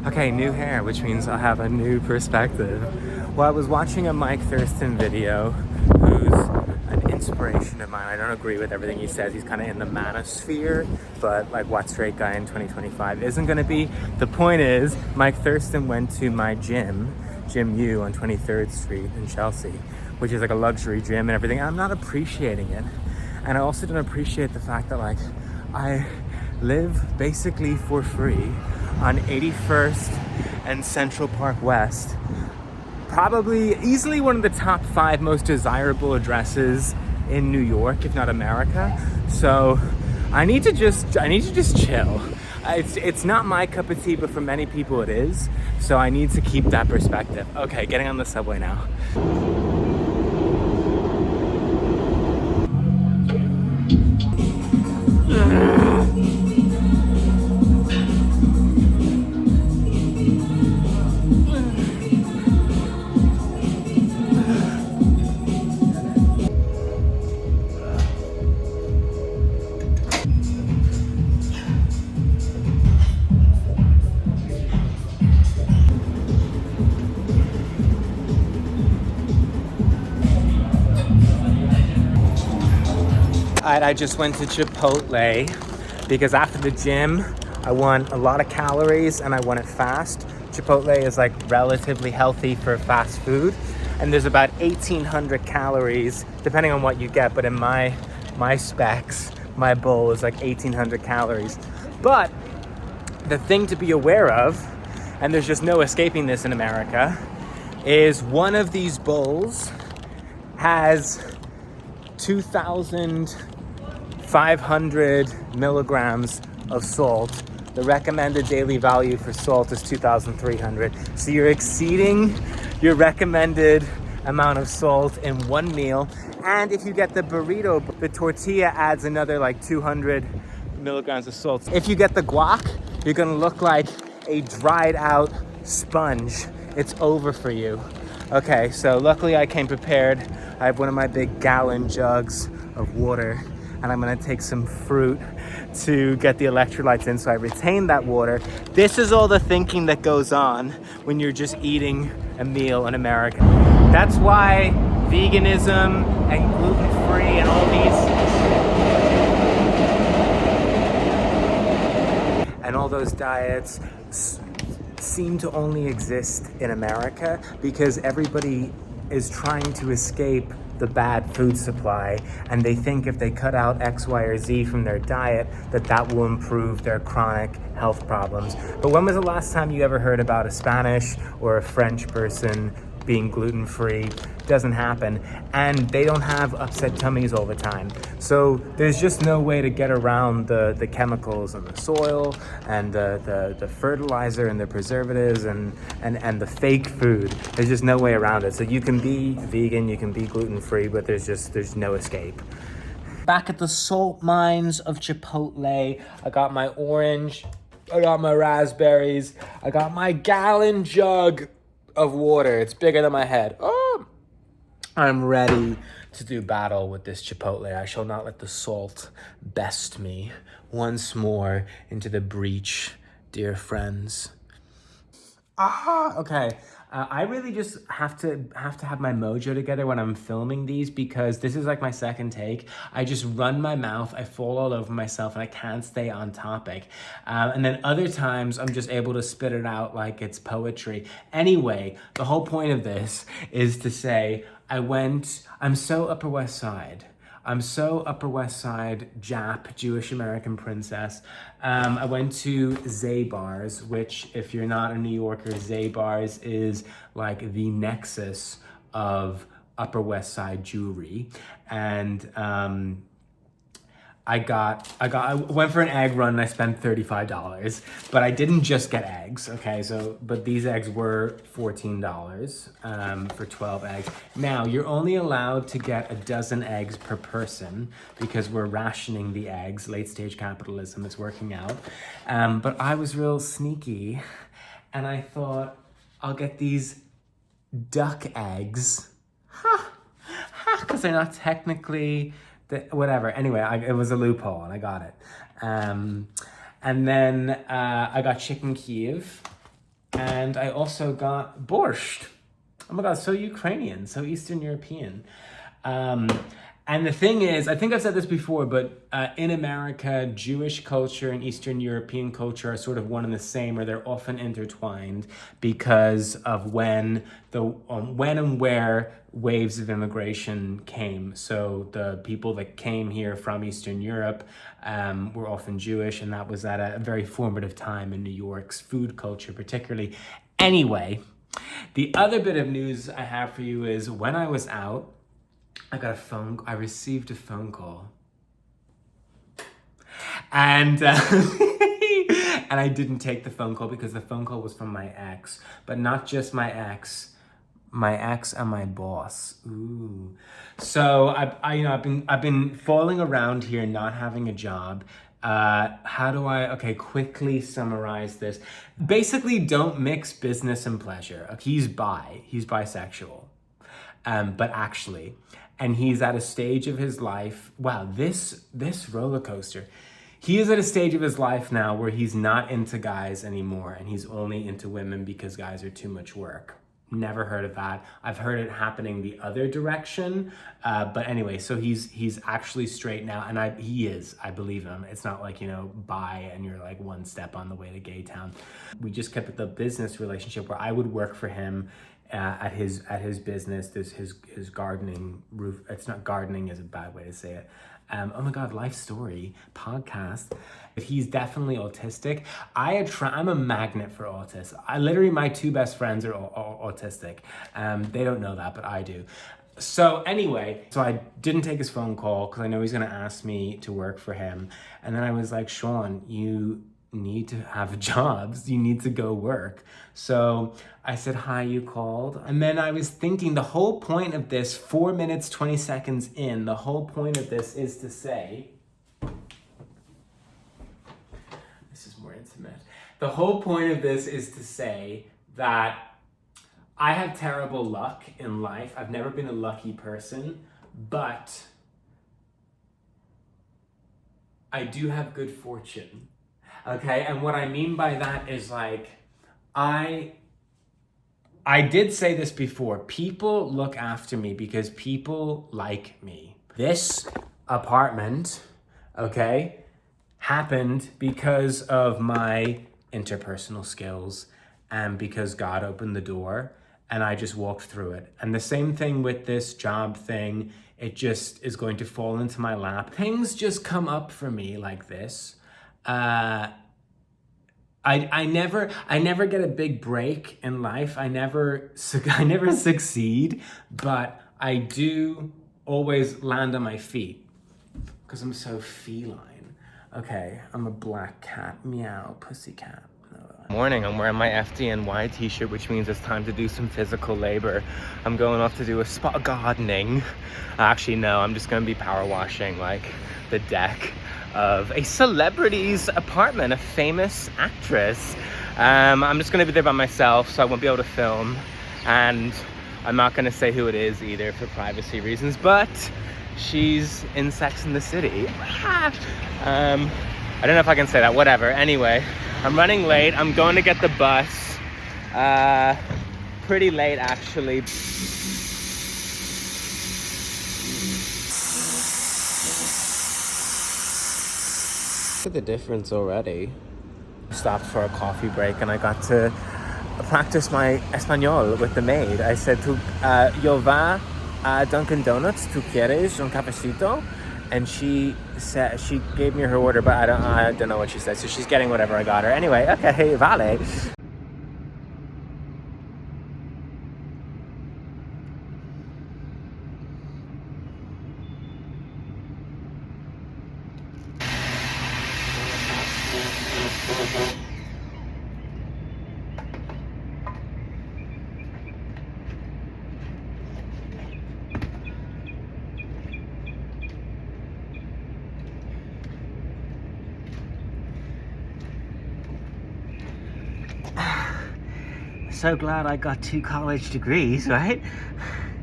Okay, new hair, which means I have a new perspective. Well, I was watching a Mike Thurston video, who's an inspiration of mine. I don't agree with everything he says. He's kind of in the manosphere, but like what straight guy in 2025 isn't going to be. The point is, Mike Thurston went to my gym, Gym U on 23rd Street in Chelsea, which is like a luxury gym and everything. I'm not appreciating it. And I also don't appreciate the fact that like I live basically for free on 81st and Central Park West. Probably easily one of the top 5 most desirable addresses in New York, if not America. So I need to just chill. It's not my cup of tea, but for many people it is. So I need to keep that perspective. Okay, getting on the subway now. I just went to Chipotle because after the gym, I want a lot of calories and I want it fast. Chipotle is like relatively healthy for fast food, and there's about 1,800 calories, depending on what you get. But in my specs, my bowl is like 1,800 calories. But the thing to be aware of, and there's just no escaping this in America, is one of these bowls has 2,500 milligrams of salt. The recommended daily value for salt is 2,300. So you're exceeding your recommended amount of salt in one meal. And if you get the burrito, the tortilla adds another like 200 milligrams of salt. If you get the guac, you're gonna look like a dried out sponge. It's over for you. Okay, so luckily I came prepared. I have one of my big gallon jugs of water, and I'm gonna take some fruit to get the electrolytes in so I retain that water. This is all the thinking that goes on when you're just eating a meal in America. That's why veganism and gluten-free and all those diets seem to only exist in America, because everybody is trying to escape the bad food supply, and they think if they cut out X, Y, or Z from their diet, that will improve their chronic health problems. But when was the last time you ever heard about a Spanish or a French person being gluten-free? Doesn't happen, and they don't have upset tummies all the time. So there's just no way to get around the chemicals in the soil and the fertilizer and the preservatives and the fake food. There's just no way around it. So you can be vegan, you can be gluten-free, but there's no escape. Back at the salt mines of Chipotle, I got my orange, I got my raspberries, I got my gallon jug of water. It's bigger than my head. Oh, I'm ready to do battle with this Chipotle. I shall not let the salt best me once more into the breach, dear friends. Okay. I really just have to have my mojo together when I'm filming these, because this is like my second take. I just run my mouth, I fall all over myself, and I can't stay on topic. And then other times I'm just able to spit it out like it's poetry. Anyway, the whole point of this is to say I'm so Upper West Side. I'm so Upper West Side, Jap, Jewish American princess. I went to Zabar's, which, if you're not a New Yorker, Zabar's is like the nexus of Upper West Side Jewry. And I went for an egg run and I spent $35, but I didn't just get eggs, okay? But these eggs were $14 for 12 eggs. Now, you're only allowed to get a dozen eggs per person because we're rationing the eggs. Late stage capitalism is working out. But I was real sneaky, and I thought, I'll get these duck eggs. Because they're not technically... whatever. Anyway, it was a loophole and I got it. And then I got chicken Kiev. And I also got borscht. Oh my God, so Ukrainian, so Eastern European. And the thing is, I think I've said this before, but in America, Jewish culture and Eastern European culture are sort of one and the same, or they're often intertwined because of when and where waves of immigration came. So the people that came here from Eastern Europe were often Jewish, and that was at a very formative time in New York's food culture, particularly. Anyway, the other bit of news I have for you is when I was out, I received a phone call. And and I didn't take the phone call because the phone call was from my ex, but not just my ex and my boss. Ooh. So I've been falling around here not having a job. How do I quickly summarize this? Basically, don't mix business and pleasure. He's bisexual. But actually, and he's at a stage of his life. Wow, this roller coaster. He is at a stage of his life now where he's not into guys anymore, and he's only into women because guys are too much work. Never heard of that. I've heard it happening the other direction. But anyway, so he's actually straight now, and I believe him. It's not like, bi and you're like one step on the way to gay town. We just kept the business relationship where I would work for him at his business. There's his gardening roof. It's not gardening is a bad way to say it. Oh my God, life story podcast. He's definitely autistic. I'm a magnet for autists. My two best friends are autistic. They don't know that, but I do. So anyway, I didn't take his phone call because I know he's gonna ask me to work for him. And then I was like, Sean, you need to have jobs. You need to go work. So I said, hi, you called. And then I was thinking the whole point of this, 4 minutes, 20 seconds in, the whole point of this is to say, this is more intimate. The whole point of this is to say that I have terrible luck in life. I've never been a lucky person, but I do have good fortune. Okay, and what I mean by that is like, I did say this before, people look after me because people like me. This apartment, okay, happened because of my interpersonal skills and because God opened the door and I just walked through it. And the same thing with this job thing, it just is going to fall into my lap. Things just come up for me like this. I never get a big break in life. I never succeed, but I do always land on my feet because I'm so feline. Okay, I'm a black cat. Meow, pussycat. Morning, I'm wearing my FDNY t-shirt, which means it's time to do some physical labor. I'm going off to do a spot gardening. Actually, no, I'm just gonna be power washing like the deck of a celebrity's apartment, a famous actress. I'm just gonna be there by myself, so I won't be able to film, and I'm not gonna say who it is either for privacy reasons, but she's in Sex and the City. I don't know if I can say that, whatever. Anyway, I'm running late. I'm going to get the bus. Pretty late, actually. Look at the difference already. Stopped for a coffee break and I got to practice my Espanol with the maid. I said, yo va a Dunkin' Donuts, ¿tú quieres un cafecito? And she said, she gave me her order, but I don't know what she said. So she's getting whatever I got her. Anyway, okay, vale. So glad I got 2 college degrees, right?